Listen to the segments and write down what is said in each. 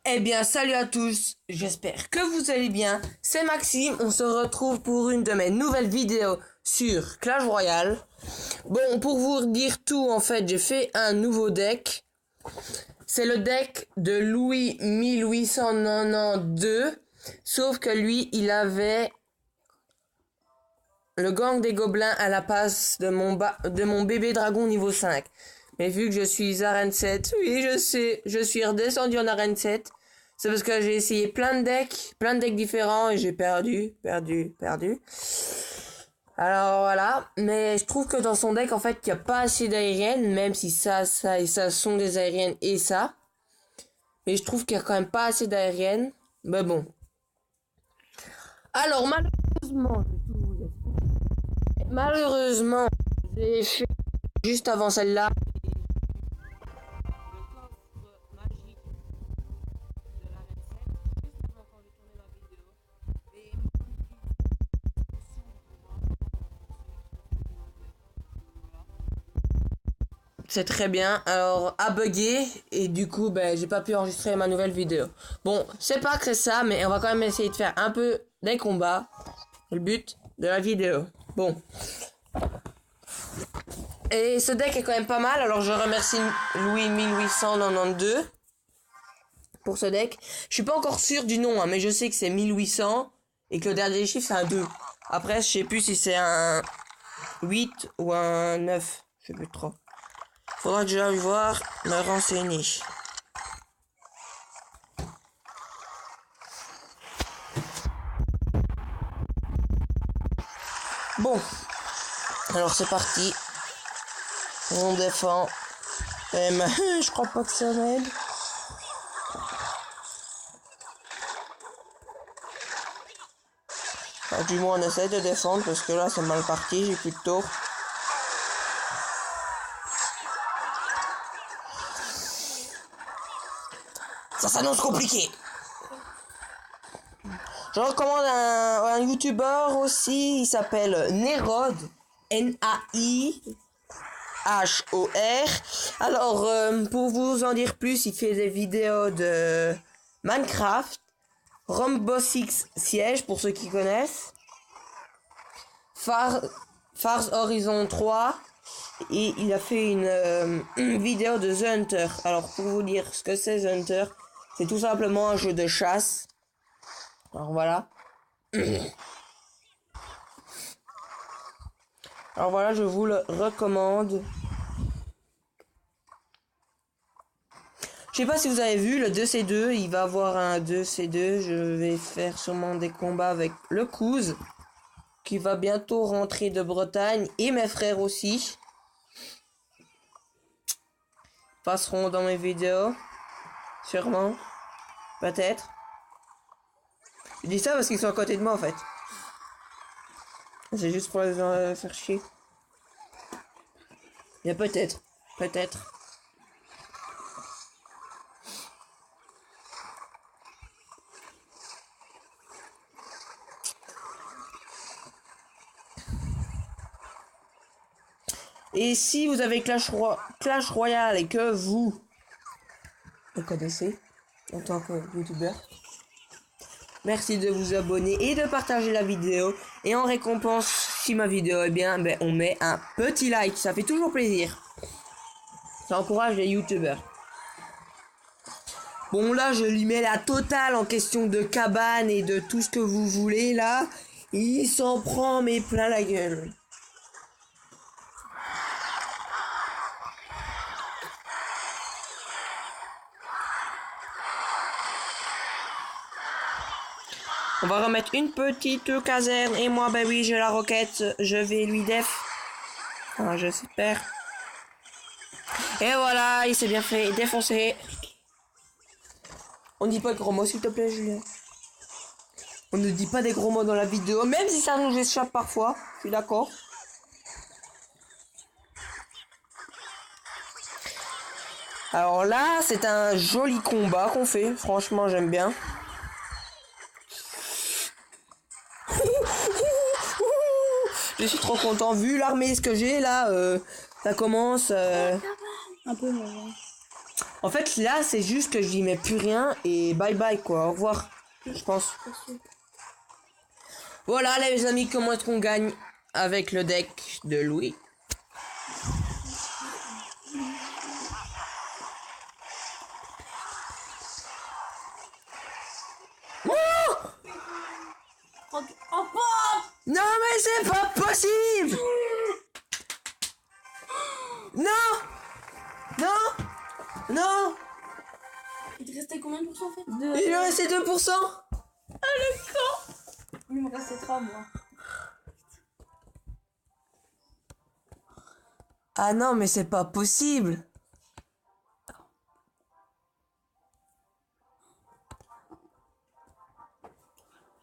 Eh bien, salut à tous, j'espère que vous allez bien. C'est Maxime, on se retrouve pour une de mes nouvelles vidéos sur Clash Royale. Bon, pour vous dire tout, en fait, j'ai fait un nouveau deck. C'est le deck de Louis 1892, sauf que lui, il avait le gang des gobelins à la place de mon bébé dragon niveau 5. Mais vu que je suis arène 7, oui, je sais, je suis redescendu en arène 7. C'est parce que j'ai essayé plein de decks différents et j'ai perdu. Alors voilà, mais je trouve que dans son deck, en fait, il n'y a pas assez d'aériennes, même si ça et ça sont des aériennes et ça. Mais je trouve qu'il y a quand même pas assez d'aériennes. Mais bon. Alors, malheureusement, j'ai fait juste avant celle-là. C'est très bien. Alors, a bugué et du coup, j'ai pas pu enregistrer ma nouvelle vidéo. Bon, c'est pas que c'est ça, mais on va quand même essayer de faire un peu des combats. C'est le but de la vidéo. Bon. Et ce deck est quand même pas mal. Alors, je remercie Louis 1892 pour ce deck. Je suis pas encore sûr du nom, hein, mais je sais que c'est 1800 et que le dernier chiffre c'est un 2. Après, je sais plus si c'est un 8 ou un 9. Je sais plus trop. Faudra que j'aille voir, me renseigner. Bon. Alors c'est parti. On défend. Je crois pas que ça m'aide. Enfin, du moins on essaie de défendre parce que là c'est mal parti, j'ai plus de tour. Ça s'annonce compliqué. Je recommande un youtubeur aussi, il s'appelle Naihor, Naihor. Alors, pour vous en dire plus, il fait des vidéos de Minecraft, Rainbow Six Siege, pour ceux qui connaissent, Far Horizon 3, et il a fait une vidéo de The Hunter. Alors, pour vous dire ce que c'est The Hunter, c'est tout simplement un jeu de chasse. Alors voilà. Alors voilà, je vous le recommande. Je sais pas si vous avez vu le 2C2, il va avoir un 2C2. Je vais faire sûrement des combats avec le Kouz, qui va bientôt rentrer de Bretagne, et mes frères aussi passeront dans mes vidéos. Sûrement. Peut-être. Je dis ça parce qu'ils sont à côté de moi en fait. C'est juste pour les faire chier. Il y a peut-être. Peut-être. Et si vous avez Clash Royale et que vous le connaissez en tant que youtubeur, merci de vous abonner et de partager la vidéo. Et en récompense, si ma vidéo est bien, on met un petit like. Ça fait toujours plaisir. Ça encourage les youtubeurs. Bon, là, je lui mets la totale en question de cabane et de tout ce que vous voulez, là. Il s'en prend, mais plein la gueule. On va remettre une petite caserne. Et moi, oui, j'ai la roquette. Je vais lui def. Ah, j'espère. Et voilà, il s'est bien fait défoncer. On dit pas de gros mots, s'il te plaît, Julien. On ne dit pas des gros mots dans la vidéo, même si ça nous échappe parfois. Je suis d'accord. Alors là, c'est un joli combat qu'on fait. Franchement, j'aime bien. Je suis trop content. Vu l'armée, ce que j'ai là, ça commence... Un peu moins. En fait, là, c'est juste que je n'y mets plus rien et bye bye, quoi. Au revoir, je pense. Voilà, les amis, comment est-ce qu'on gagne avec le deck de Louis? Non, mais c'est pas possible! Non! Non! Non! Il te restait combien de pourcents en fait? Il lui restait 2%! Ah le con! Il me restait 3 moi. Ah non, mais c'est pas possible!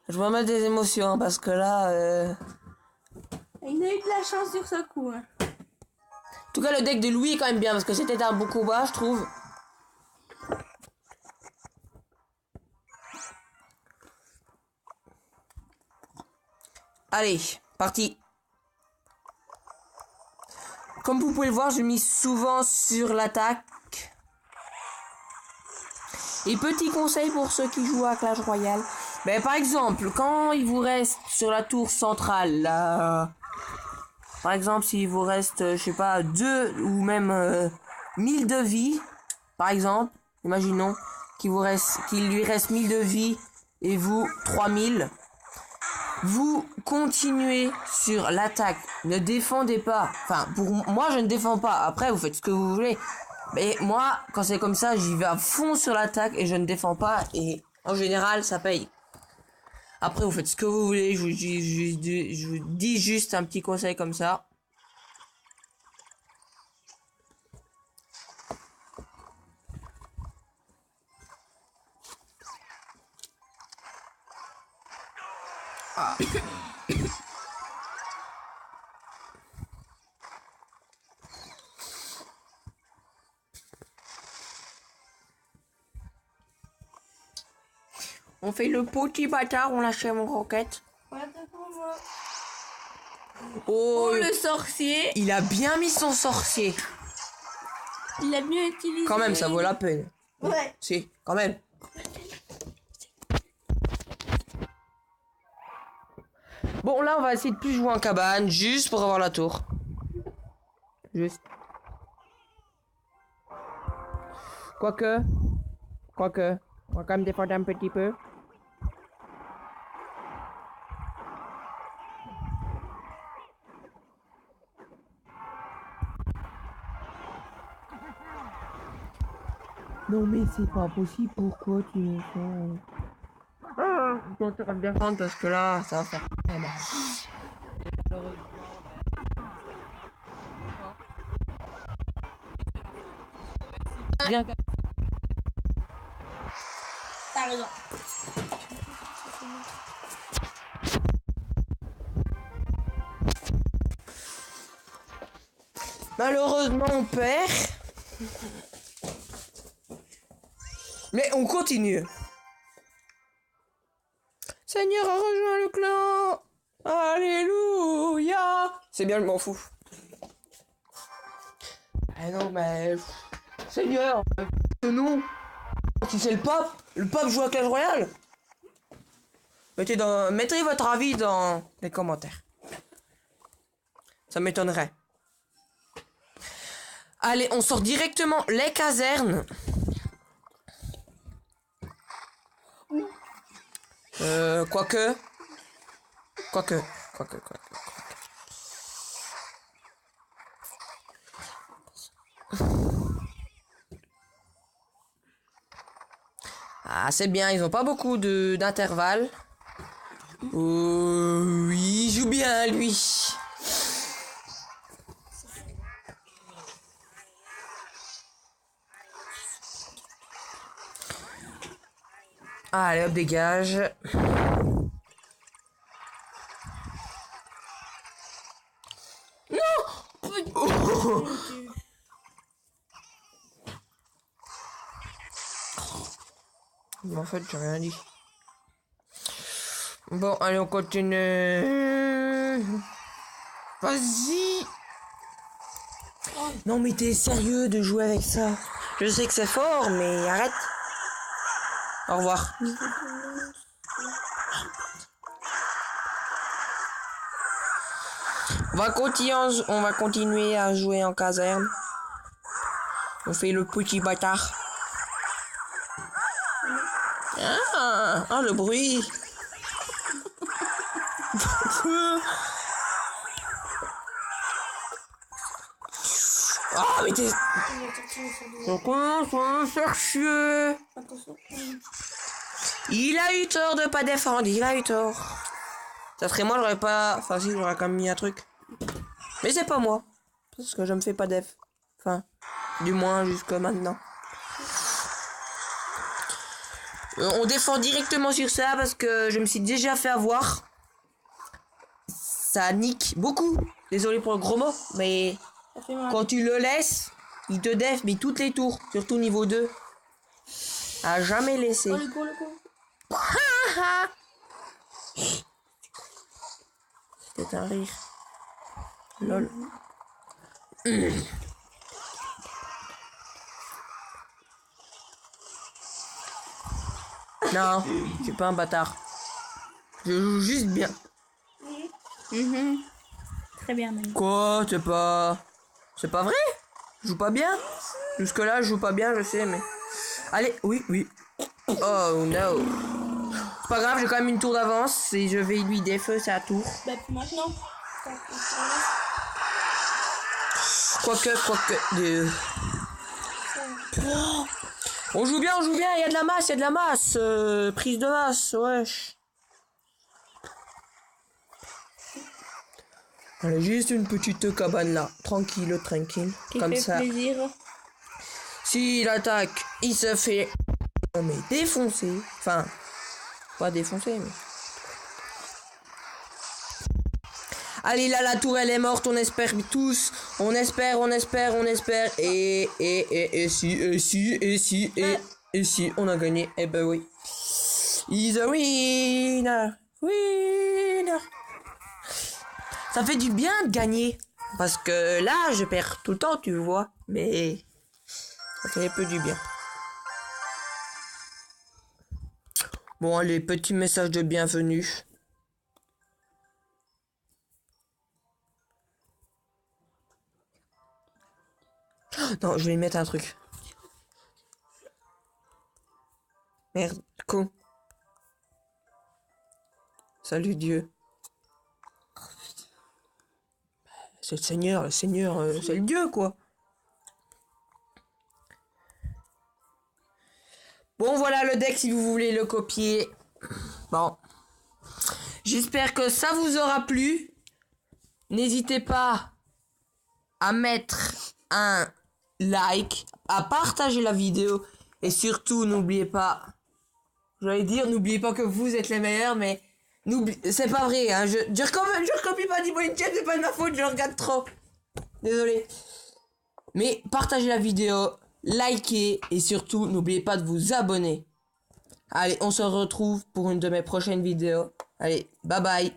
Je me mets des émotions hein, parce que là... Il a eu de la chance sur ce coup. Hein. En tout cas, le deck de Louis est quand même bien parce que c'était un beau combat, je trouve. Allez, parti. Comme vous pouvez le voir, je mise souvent sur l'attaque. Et petit conseil pour ceux qui jouent à Clash Royale. Ben, par exemple, quand il vous reste sur la tour centrale, là, par exemple, s'il vous reste, je sais pas, 2 ou même 1000 de vie, par exemple, imaginons qu'il lui reste 1000 de vie et vous 3000. Vous continuez sur l'attaque. Ne défendez pas. Enfin, pour moi, je ne défends pas. Après, vous faites ce que vous voulez. Mais moi, quand c'est comme ça, j'y vais à fond sur l'attaque et je ne défends pas. Et en général, ça paye. Après, vous faites ce que vous voulez. Je vous dis juste un petit conseil comme ça. Ah. On fait le petit bâtard, on lâche mon roquette. Oh, Le sorcier. il a bien mis son sorcier. Il a mieux utilisé. Quand même, ça vaut la peine. Ouais. Si, quand même. Bon, là, on va essayer de plus jouer en cabane, juste pour avoir la tour. Juste. Quoique, on va quand même défendre un petit peu. Non mais c'est pas possible, pourquoi tu me fais... Ah, je dois te défendre parce que là, ça va faire très mal. Rien qu'à... T'as raison. Malheureusement, on perd. Mais on continue. Seigneur a rejoint le clan. Alléluia. C'est bien, je m'en fous. Ah non, mais... Seigneur, non. Si c'est le pape joue à Clash Royale. Mettez votre avis dans les commentaires. Ça m'étonnerait. Allez, on sort directement les casernes. Quoique. Ah, c'est bien, ils ont pas beaucoup d'intervalle. Oh, oui, il joue bien, lui. Allez, hop, dégage. Non. Oh. Mais en fait, j'ai rien dit. Bon, allez, on continue. Vas-y. Non, mais t'es sérieux de jouer avec ça? Je sais que c'est fort, mais arrête. Au revoir. On va continuer à jouer en caserne. On fait le petit bâtard. Ah, le bruit. Ah, mais t'es... On commence à me faire chier. Attention. Il a eu tort de pas défendre, il a eu tort. Ça serait moi, j'aurais pas... Enfin si, j'aurais quand même mis un truc. Mais c'est pas moi. Parce que je me fais pas def. Enfin, du moins jusque maintenant. On défend directement sur ça parce que je me suis déjà fait avoir. Ça nique beaucoup. Désolé pour le gros mot, mais Ça fait mal. quand tu le laisses, il te def, mais toutes les tours, surtout niveau 2. À jamais laissé. Oh, le go, le go. C'était un rire. Lol. Non, je suis pas un bâtard. Je joue juste bien. Très bien, même. Quoi? C'est pas... C'est pas vrai? Je joue pas bien? Jusque là, je joue pas bien, je sais, mais... Allez, oui, oui. Oh no. C'est pas grave, j'ai quand même une tour d'avance et je vais lui défeu sa tour. Bah, puis maintenant. Quoique... On joue bien, il y a de la masse, prise de masse, wesh. Allez, juste une petite cabane là, tranquille, Qui comme fait ça. plaisir. S'il attaque, il se fait... Non mais défoncer. Enfin, pas défoncer, mais... Allez, là, la tour, elle est morte, on espère tous. On espère. Et si, on a gagné. Eh ben oui. He's a winner. Ça fait du bien de gagner. Parce que là, je perds tout le temps, tu vois. Mais ça fait un peu du bien. Bon, allez, petit message de bienvenue. Non, je vais y mettre un truc. Merde, con. Salut Dieu. C'est le Seigneur, c'est le Dieu, quoi. Bon, voilà le deck si vous voulez le copier. Bon. J'espère que ça vous aura plu. N'hésitez pas à mettre un like, à partager la vidéo. Et surtout, n'oubliez pas... n'oubliez pas que vous êtes les meilleurs, mais... C'est pas vrai, hein. Je recopie pas Diboline Chat, c'est pas de ma faute, je regarde trop. Désolé. Mais partagez la vidéo, likez et surtout n'oubliez pas de vous abonner. Allez, on se retrouve pour une de mes prochaines vidéos. Allez, bye bye.